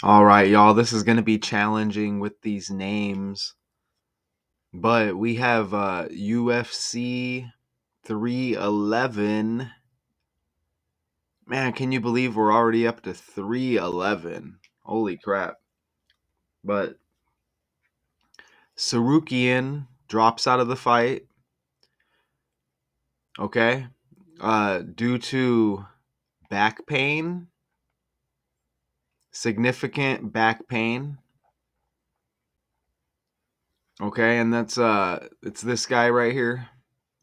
All right, y'all. This is going to be challenging with these names, but we have UFC 311. Man, can you believe we're already up to 311? Holy crap. But Tsarukyan drops out of the fight, okay? Due to back pain, significant back pain. Okay, and that's it's this guy right here,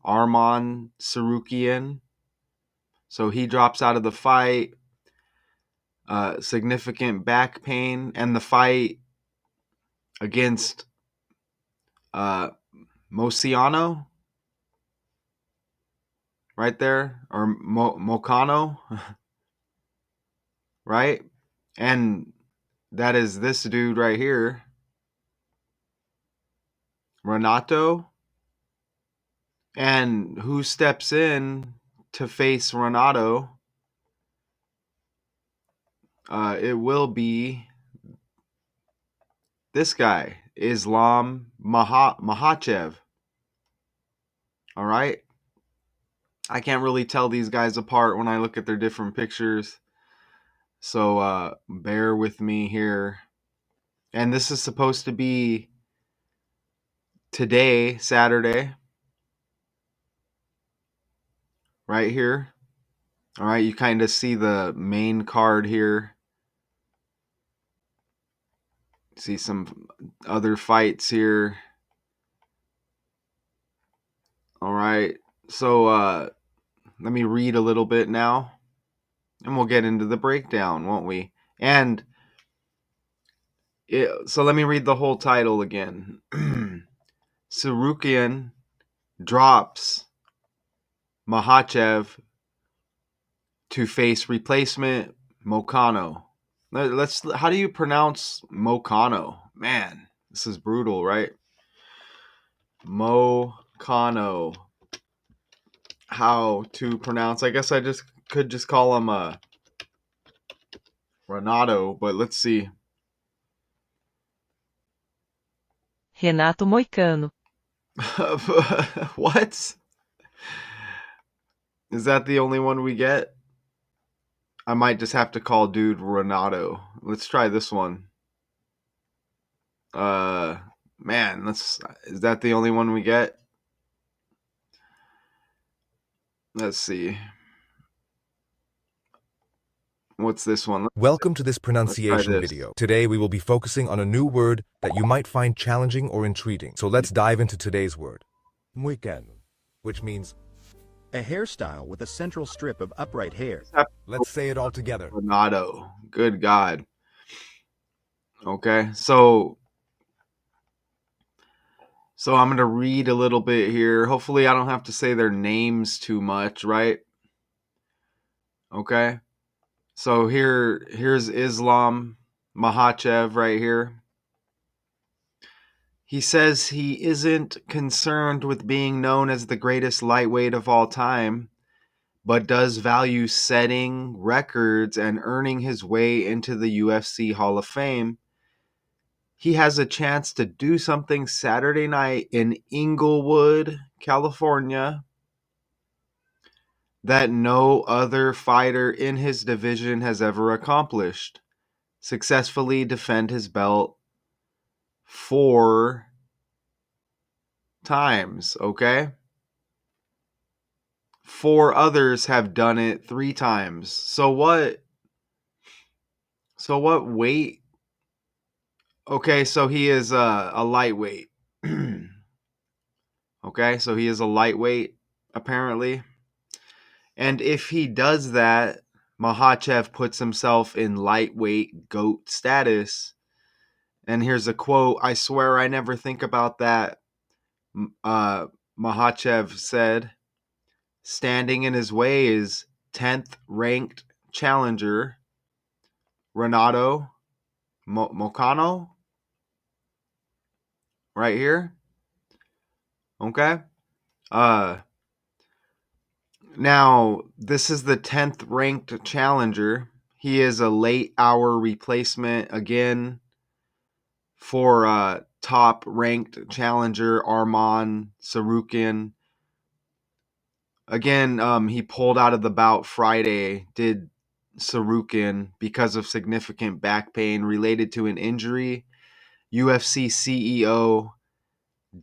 Arman Tsarukyan. So he drops out of the fight, significant back pain, and the fight against uh, Moicano, right there, or Moicano, right? And that is this dude right here, Renato. And who steps in to face Renato? It will be this guy, Islam Makhachev. All right. I can't really tell these guys apart when I look at their different pictures. So bear with me here. And this is supposed to be today, Saturday, right here. All right, you kind of see the main card here. See some other fights here. All right. So let me read a little bit now, and we'll get into the breakdown, won't we? And so let me read the whole title again. Tsarukyan drops Makhachev to face replacement Moicano. Let's. How do you pronounce Moicano? Man, this is brutal, right? Moicano. How to pronounce? I guess I could just call him Renato, but let's see. Renato Moicano. What? Is that the only one we get? I might just have to call dude Renato. Let's try this one. Uh, man, is that the only one we get? Let's see. What's this one? Welcome to this Let's try pronunciation this. video. Today we will be focusing on a new word that you might find challenging or intriguing. So let's dive into today's word. Moicano, which means A hairstyle with a central strip of upright hair. let's say it all together. Renato. Good God. Okay, so I'm gonna read a little bit here. Hopefully, I don't have to say their names too much, right? Okay. So here's Islam Makhachev right here. He says he isn't concerned with being known as the greatest lightweight of all time, but does value setting records and earning his way into the UFC Hall of Fame. He has a chance to do something Saturday night in Inglewood, California, that no other fighter in his division has ever accomplished. Successfully defend his belt 4 times, okay? 4 others have done it 3 times. So what weight? Okay, so he is a lightweight. Okay, so he is a lightweight apparently. And if he does that, Makhachev puts himself in lightweight GOAT status. And here's a quote: "I swear I never think about that," Makhachev said. Standing in his way is 10th ranked challenger Renato Moicano, right here. Okay. Uh, Now, this is the 10th ranked challenger. He is a late hour replacement again for top ranked challenger Arman Tsarukyan. Again, he pulled out of the bout Friday, did Tsarukyan, because of significant back pain related to an injury. UFC CEO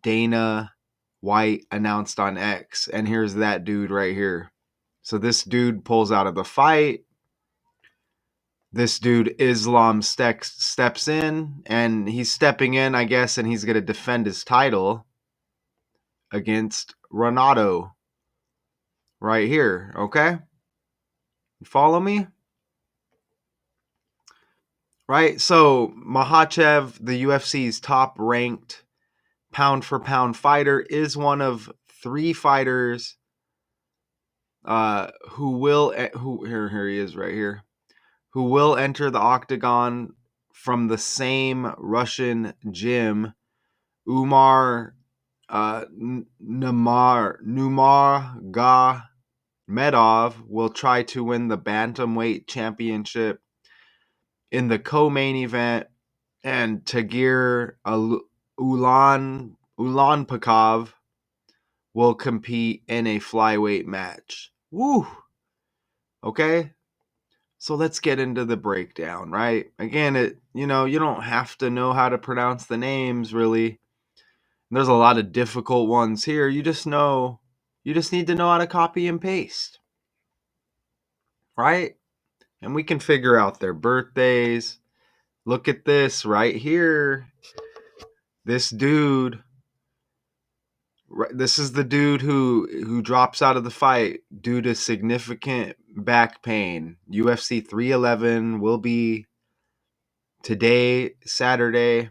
Dana White announced on X, and here's that dude right here. So this dude pulls out of the fight. This dude Islam steps in, and he's stepping in, I guess, and he's going to defend his title against Renato right here. Okay, you follow me? Right. So Makhachev, the UFC's top ranked pound for pound fighter, is one of 3 fighters who here he is right here, who will enter the octagon from the same Russian gym. Umar Nurmagomedov will try to win the bantamweight championship in the co-main event, and Tagir Ulanpakov will compete in a flyweight match. Woo! Okay, so let's get into the breakdown, right? Again, you don't have to know how to pronounce the names really. There's a lot of difficult ones here. You just need to know how to copy and paste, right? And we can figure out their birthdays. Look at this right here. This dude, this is the dude who drops out of the fight due to significant back pain. UFC 311 will be today, Saturday.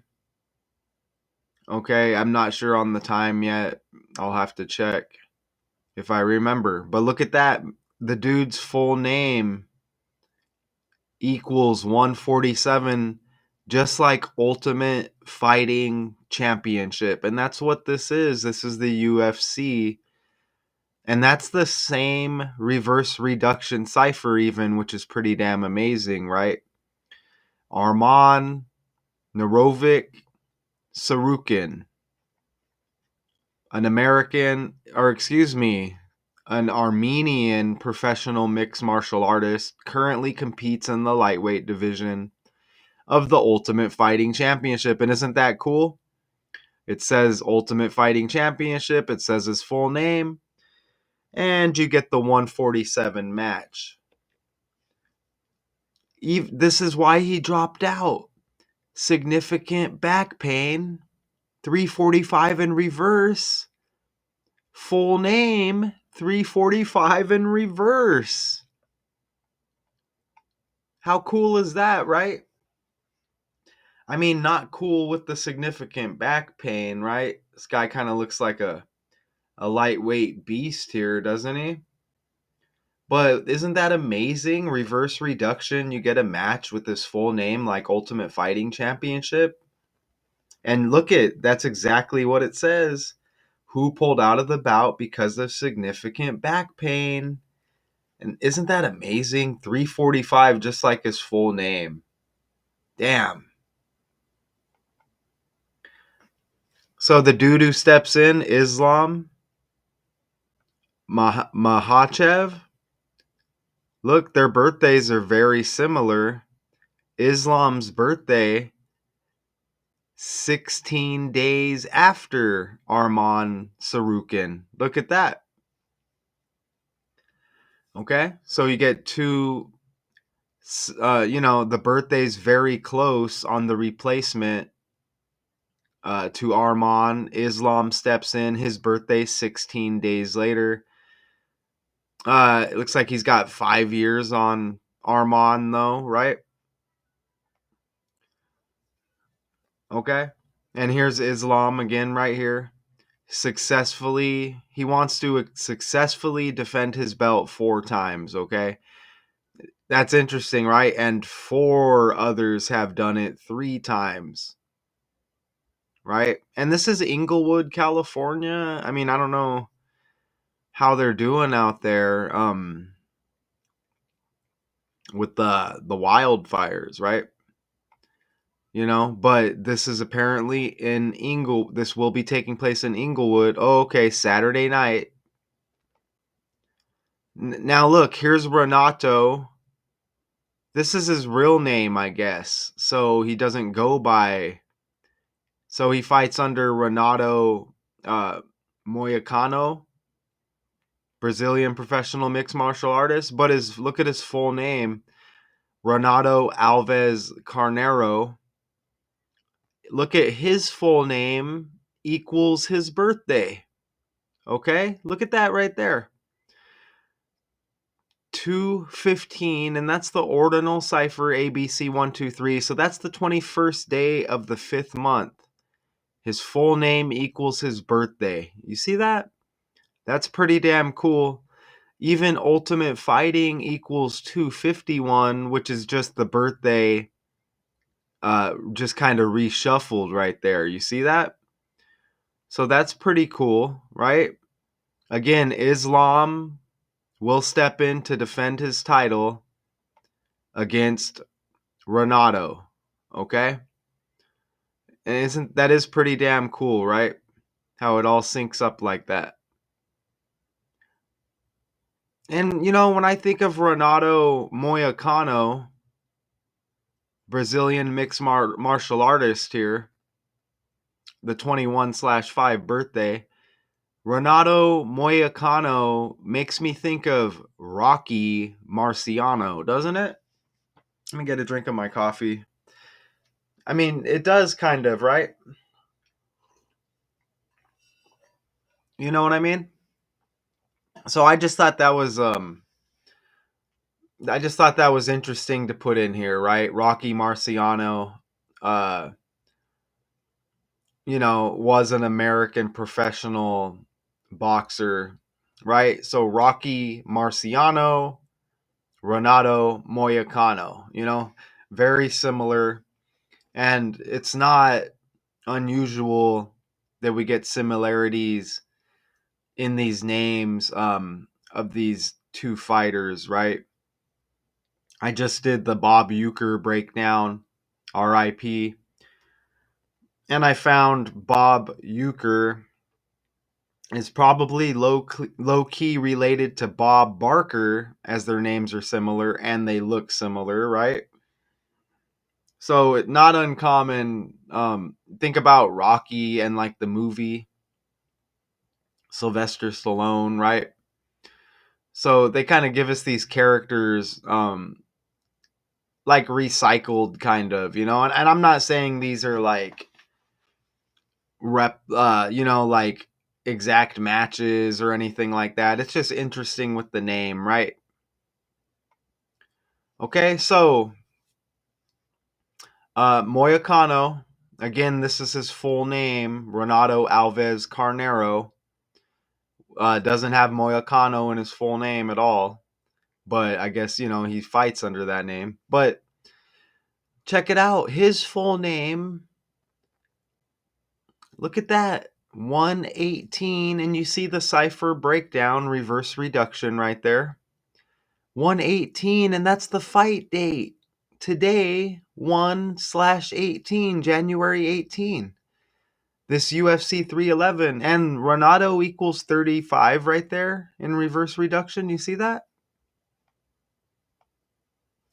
Okay, I'm not sure on the time yet. I'll have to check if I remember. But look at that. The dude's full name equals 147, just like Ultimate Fighting Championship. And that's what this is. This is the UFC. And that's the same reverse reduction cipher, even, which is pretty damn amazing, right? Arman Narovic Tsarukyan, an Armenian professional mixed martial artist, currently competes in the lightweight division of the Ultimate Fighting Championship. And isn't that cool? It says Ultimate Fighting Championship, it says his full name, and you get the 147 match. This is why he dropped out. Significant back pain, 345 in reverse. Full name, 345 in reverse. How cool is that, right? I mean, not cool with the significant back pain, right? This guy kind of looks like a lightweight beast here, doesn't he? But isn't that amazing? Reverse reduction, you get a match with this full name like Ultimate Fighting Championship. And that's exactly what it says. Who pulled out of the bout because of significant back pain. And isn't that amazing? 345, just like his full name. Damn. So the dude who steps in, Islam Makhachev. Look, their birthdays are very similar. Islam's birthday 16 days after Arman Tsarukyan. Look at that. Okay, so you get two, the birthday's very close on the replacement to Arman. Islam steps in. His birthday 16 days later. It looks like he's got 5 years on Arman, though, right? Okay. And here's Islam again right here. He wants to successfully defend his belt 4 times, okay? That's interesting, right? And 4 others have done it 3 times, right? And this is Inglewood, California. I mean, I don't know how they're doing out there. with the wildfires, right? But this is apparently in this will be taking place in Inglewood. Oh, okay, Saturday night. Now look, here's Renato. This is his real name, I guess. So he doesn't go by. So he fights under Renato Moicano, Brazilian professional mixed martial artist. But look at his full name, Renato Alves Carneiro. Look at his full name equals his birthday. Okay? Look at that right there. 215, and that's the ordinal cipher ABC 123. So that's the 21st day of the 5th month. His full name equals his birthday. You see that? That's pretty damn cool. Even Ultimate Fighting equals 251, which is just the birthday, just kind of reshuffled right there. You see that? So that's pretty cool, right? Again, Islam will step in to defend his title against Renato. Okay? And that is pretty damn cool, right? How it all syncs up like that. And when I think of Renato Moicano, Brazilian mixed martial artist here, the 21/5 birthday, Renato Moicano makes me think of Rocky Marciano, doesn't it? Let me get a drink of my coffee. I mean, it does kind of, right? You know what I mean? So I just thought that was interesting to put in here, right? Rocky Marciano uh was an American professional boxer, right? So Rocky Marciano, Renato Moicano, very similar. And it's not unusual that we get similarities in these names of these two fighters, right? I just did the Bob Uecker breakdown, RIP, and I found Bob Uecker is probably low key related to Bob Barker, as their names are similar and they look similar, right? So not uncommon. Think about Rocky and like the movie Sylvester Stallone, right? So they kind of give us these characters like recycled kind of, and I'm not saying these are like like exact matches or anything like that. It's just interesting with the name, right? Okay, so Moicano, again, this is his full name, Renato Alves Carneiro. Doesn't have Moicano in his full name at all, but I guess, he fights under that name. But check it out. His full name, look at that, 118, and you see the cipher breakdown, reverse reduction right there. 118, and that's the fight date. Today, 1/18, January 18. This UFC 311, and Renato equals 35 right there in reverse reduction. You see that?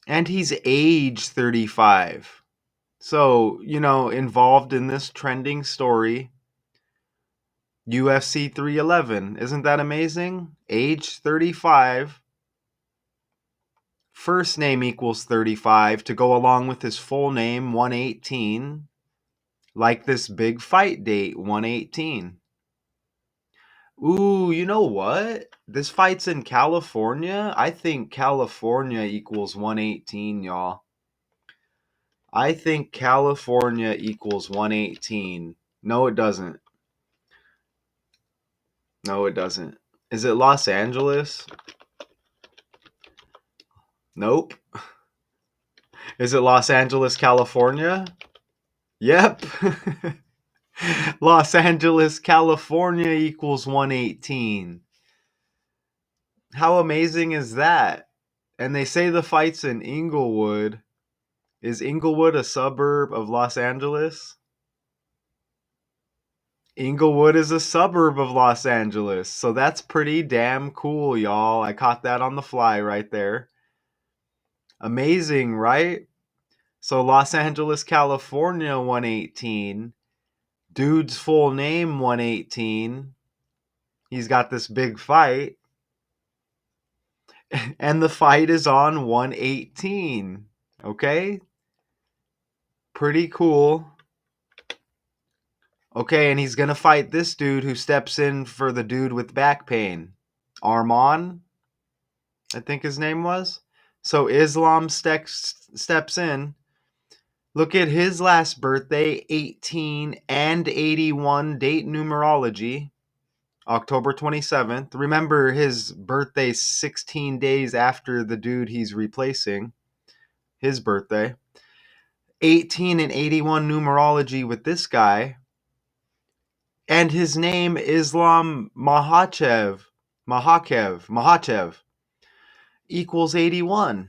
And he's age 35. So, involved in this trending story, UFC 311. Isn't that amazing? Age 35. First name equals 35 to go along with his full name, 118. Like this big fight date, 118. Ooh, you know what? This fight's in California. I think California equals 118, y'all. I think California equals 118. No, it doesn't. No, it doesn't. Is it Los Angeles? Nope. Is it Los Angeles, California? Yep. Los Angeles, California equals 118. How amazing is that? And they say the fight's in Inglewood. Is Inglewood a suburb of Los Angeles? Inglewood is a suburb of Los Angeles. So that's pretty damn cool, y'all. I caught that on the fly right there. Amazing, right? So Los Angeles, California 118. Dude's full name 118. He's got this big fight. And the fight is on 118. Okay? Pretty cool. Okay, and he's going to fight this dude who steps in for the dude with back pain. Arman, I think his name was. So Islam steps in. Look at his last birthday, 18 and 81 date numerology, October 27th. Remember, his birthday's 16 days after the dude he's replacing, his birthday. 18 and 81 numerology with this guy. And his name, Islam Makhachev, equals 81.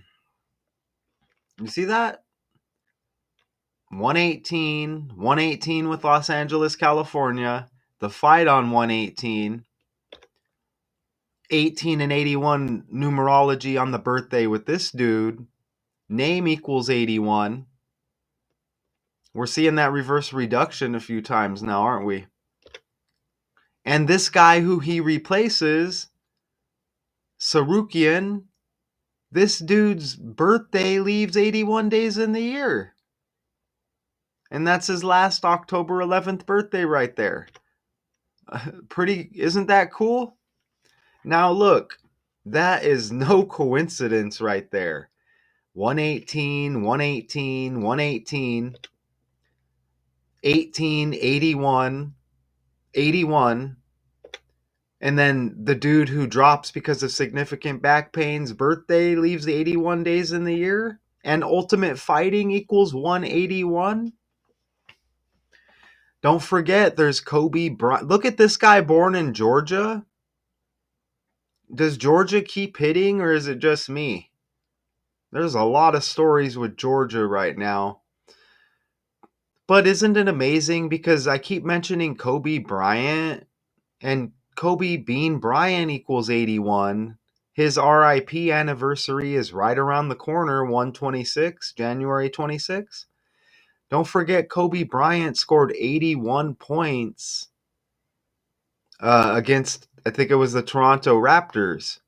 You see that? 118 with Los Angeles, California. The fight on 118. 18 and 81 numerology on the birthday with this dude. Name equals 81. We're seeing that reverse reduction a few times now, aren't we? And this guy who he replaces, Tsarukyan, this dude's birthday leaves 81 days in the year. And that's his last October 11th birthday right there. Isn't that cool? Now look, that is no coincidence right there. 118, 118, 118, 18, 81, 81. And then the dude who drops because of significant back pain's birthday leaves the 81 days in the year. And Ultimate Fighting equals 181. Don't forget, there's Kobe Bryant. Look at this guy born in Georgia. Does Georgia keep hitting or is it just me? There's a lot of stories with Georgia right now. But isn't it amazing because I keep mentioning Kobe Bryant and Kobe Bean Bryant equals 81. His RIP anniversary is right around the corner, 126, January 26. Don't forget Kobe Bryant scored 81 points against, I think it was the Toronto Raptors,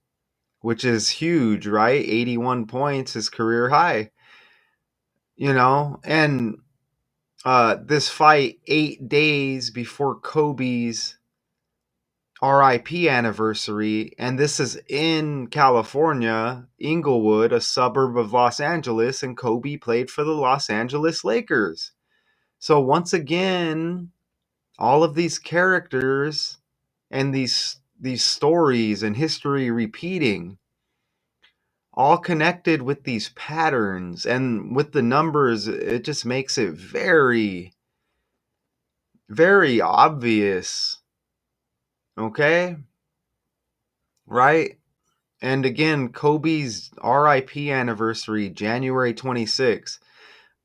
which is huge, right? 81 points, his career high. And this fight 8 days before Kobe's RIP anniversary, and this is in California, Inglewood, a suburb of Los Angeles, and Kobe played for the Los Angeles Lakers. So once again, all of these characters and these stories and history repeating, all connected with these patterns and with the numbers, it just makes it very, very obvious. Okay? Right? And again, Kobe's RIP anniversary, January 26th.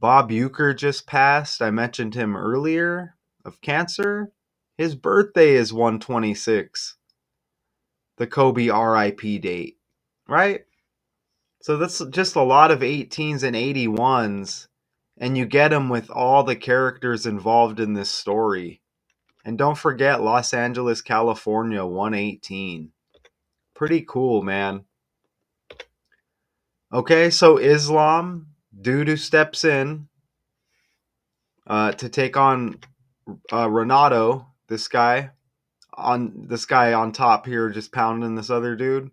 Bob Uecker just passed. I mentioned him earlier, of cancer. His birthday is 126, the Kobe RIP date. Right? So that's just a lot of 18s and 81s, and you get them with all the characters involved in this story. And don't forget Los Angeles, California, 118. Pretty cool, man. Okay, so Islam, dude who steps in to take on Renato, this guy on top here, just pounding this other dude.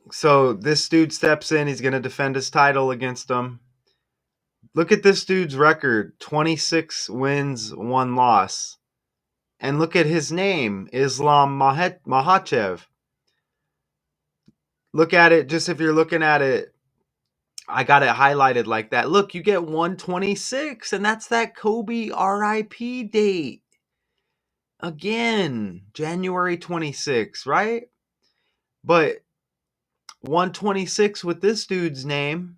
So this dude steps in. He's gonna defend his title against him. Look at this dude's record: 26 wins, 1 loss. And look at his name, Islam Makhachev. Look at it, just if you're looking at it, I got it highlighted like that. Look, you get 126, and that's that Kobe RIP date. Again, January 26, right? But 126 with this dude's name,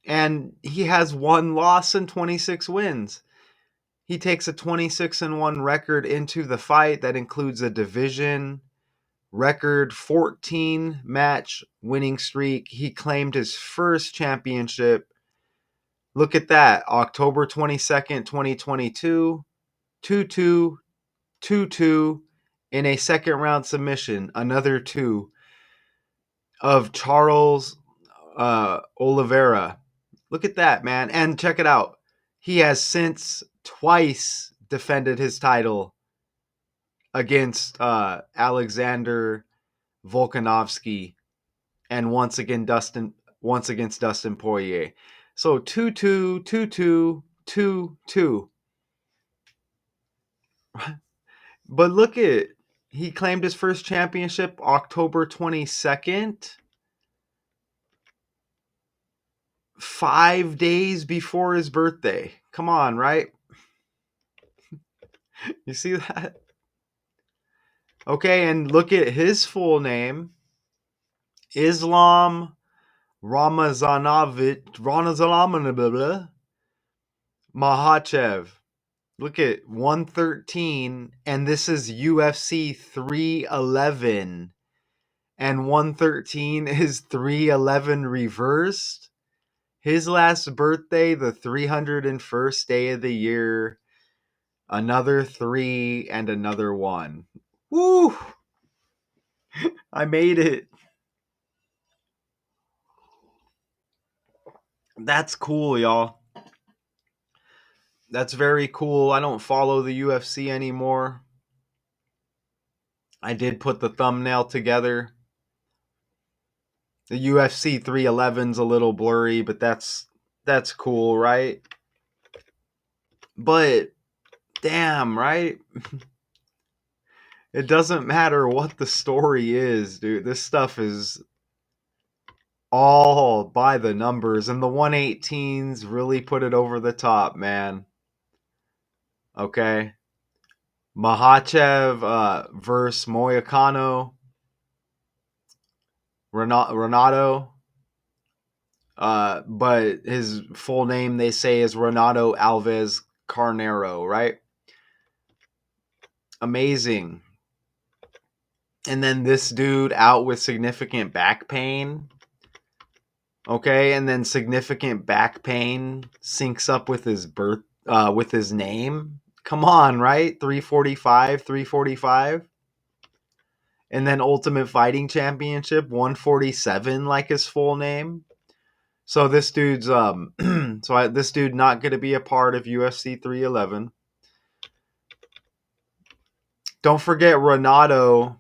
and he has 1 loss and 26 wins. He takes a 26-1 record into the fight that includes a division record 14 match winning streak. He claimed his first championship. Look at that. October 22nd, 2022, 2-2, 2-2 in a second round submission. Another 2 of Charles Oliveira. Look at that, man. And check it out. He has since twice defended his title against Alexander Volkanovski and once against Dustin Poirier. So 2-2, 2-2, 2-2. But look at, he claimed his first championship October 22nd, 5 days before his birthday. Come on, right? You see that? Okay, and look at his full name. Islam Ramazanovic Makhachev. Look at 113, and this is UFC 311. And 113 is 311 reversed. His last birthday, the 301st day of the year. Another 3 and another 1. Woo! I made it. That's cool, y'all. That's very cool. I don't follow the UFC anymore. I did put the thumbnail together. The UFC 311's a little blurry, but that's cool, right? But damn, right? It doesn't matter what the story is, dude. This stuff is all by the numbers, and the 118s really put it over the top, man. Okay. Makhachev versus Moicano. Renato. But his full name, they say, is Renato Alves Carnero, right? Amazing. And then this dude out with significant back pain. Okay, and then significant back pain syncs up with his with his name. Come on, right? 345, 345. And then Ultimate Fighting Championship 147 like his full name. So this dude's this dude not going to be a part of UFC 311. Don't forget Renato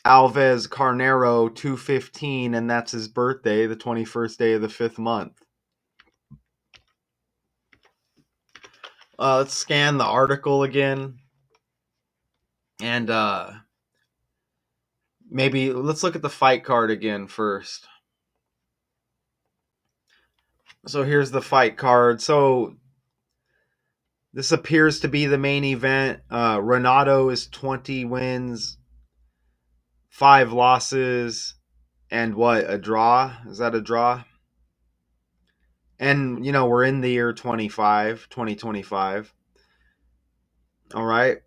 Alves Carnero 215, and that's his birthday, the 21st day of the 5th month. Let's scan the article again. And maybe let's look at the fight card again first. So here's the fight card. So this appears to be the main event. Renato is 20 wins, 5 losses, and what, a draw? Is that a draw? And, we're in the year 2025. All right.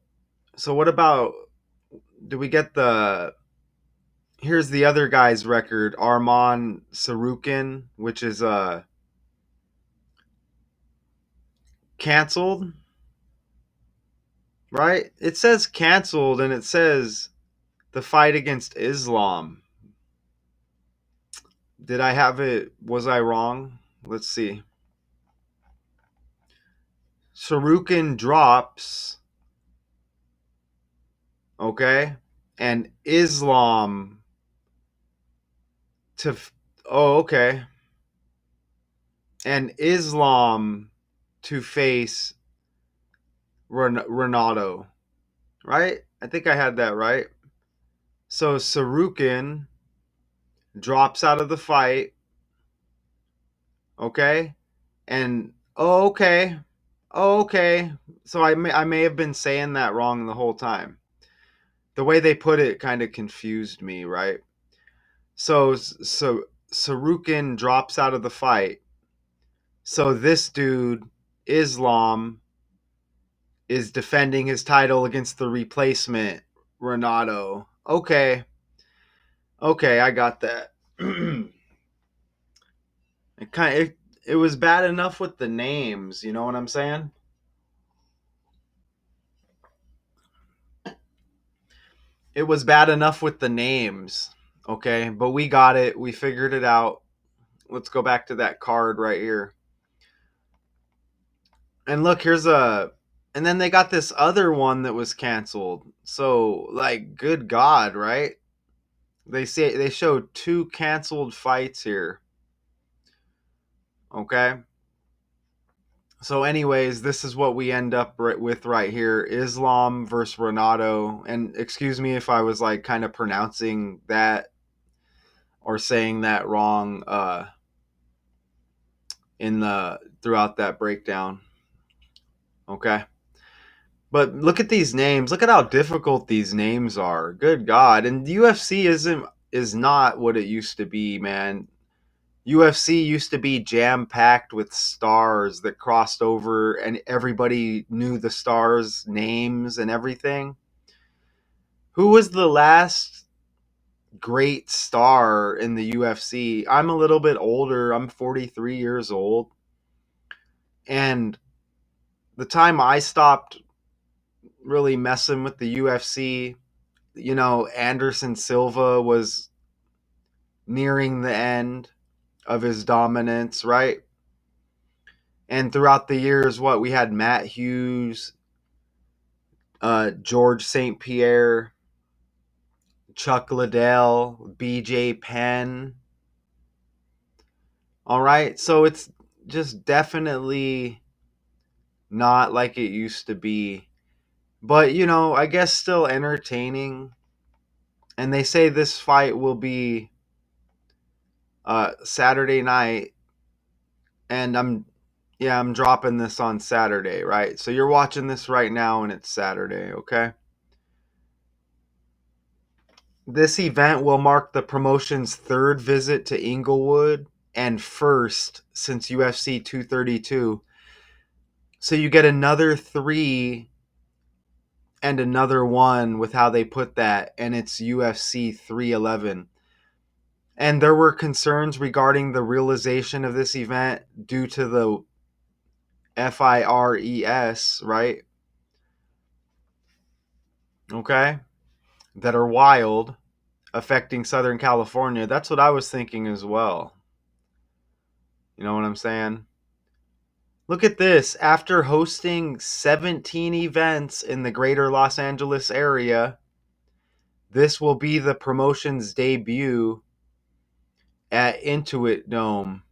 So what about, do we get here's the other guy's record, Arman Tsarukyan, which is canceled, right? It says canceled, and it says the fight against Islam. Did I have it? Was I wrong? Let's see. Tsarukyan drops. Okay. And Islam to. Oh, okay. And Islam to face Renato. Right? I think I had that right. So Tsarukyan drops out of the fight. Okay. And okay. Okay. So I may have been saying that wrong the whole time. The way they put it kind of confused me, right? So Tsarukyan drops out of the fight. So this dude, Islam, is defending his title against the replacement, Renato. Okay. Okay, I got that. It was bad enough with the names, you know what I'm saying? It was bad enough with the names, okay? But we got it. We figured it out. Let's go back to that card right here. And look, and then they got this other one that was canceled. So, like, good God, right? They showed two canceled fights here. Okay? So, anyways, this is what we end up with right here: Islam versus Renato. And excuse me if I was like kind of pronouncing that or saying that wrong in the throughout that breakdown. Okay. But look at these names. Look at how difficult these names are. Good God. And the UFC is not what it used to be, man. UFC used to be jam packed with stars that crossed over and everybody knew the stars' names and everything. Who was the last great star in the UFC? I'm a little bit older. I'm 43 years old. And the time I stopped really messing with the UFC, Anderson Silva was nearing the end of his dominance, right? And throughout the years, what we had Matt Hughes, George St. Pierre, Chuck Liddell, BJ Penn. All right. So it's just definitely not like it used to be. But, I guess still entertaining. And they say this fight will be Saturday night. And I'm dropping this on Saturday, right? So you're watching this right now and it's Saturday, okay? This event will mark the promotion's third visit to Inglewood and first since UFC 232. So you get another 3 and another 1 with how they put that, and it's UFC 311. And there were concerns regarding the realization of this event due to the FIRES, right? Okay? That are wild, affecting Southern California. That's what I was thinking as well. You know what I'm saying? Look at this. After hosting 17 events in the greater Los Angeles area, this will be the promotion's debut at Intuit Dome,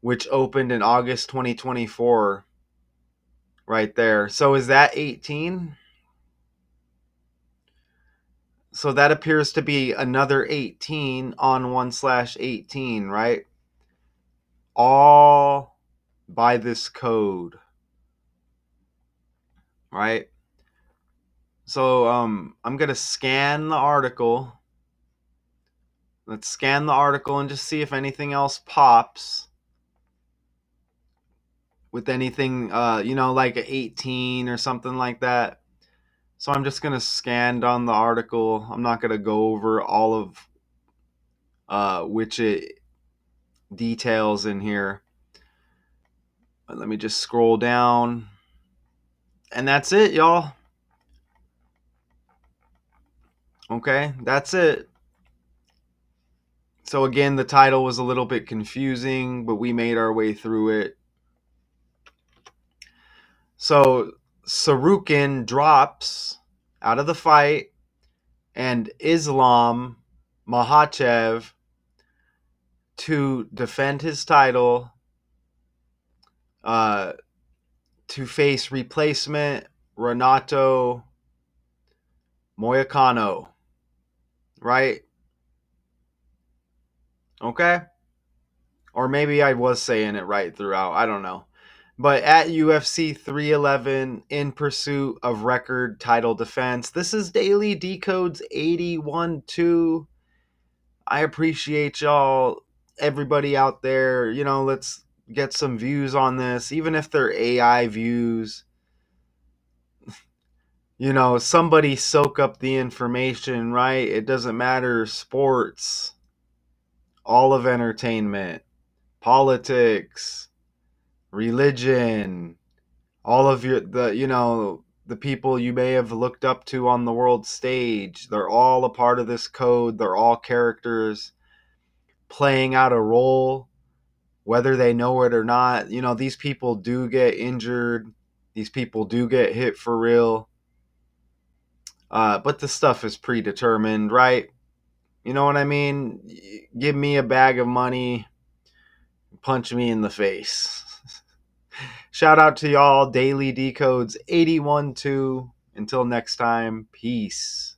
which opened in August 2024. Right there. So is that 18? So that appears to be another 18 on 1/18, right? All by this code, right? So I'm gonna scan the article. Let's scan the article and just see if anything else pops with anything, like a 18 or something like that. So I'm just gonna scan on the article. I'm not gonna go over all of which it details in here. But let me just scroll down, and that's it, y'all. Okay, that's it. So again, the title was a little bit confusing, but we made our way through it. So Tsarukyan drops out of the fight, and Islam Makhachev to defend his title, uh, to face replacement Renato Moicano, right? Okay? Or maybe I was saying it right throughout. I don't know. But at UFC 311, in pursuit of record title defense, this is Daily Decode's 81-2. I appreciate y'all, everybody out there. Let's get some views on this, even if they're AI views. Somebody soak up the information, right? It doesn't matter. Sports, all of entertainment, politics, religion, all of the people you may have looked up to on the world stage. They're all a part of this code. They're all characters playing out a role, whether they know it or not. These people do get injured. These people do get hit for real. But the stuff is predetermined, right? You know what I mean? Give me a bag of money, punch me in the face. Shout out to y'all. Daily Decodes 812. Until next time, peace.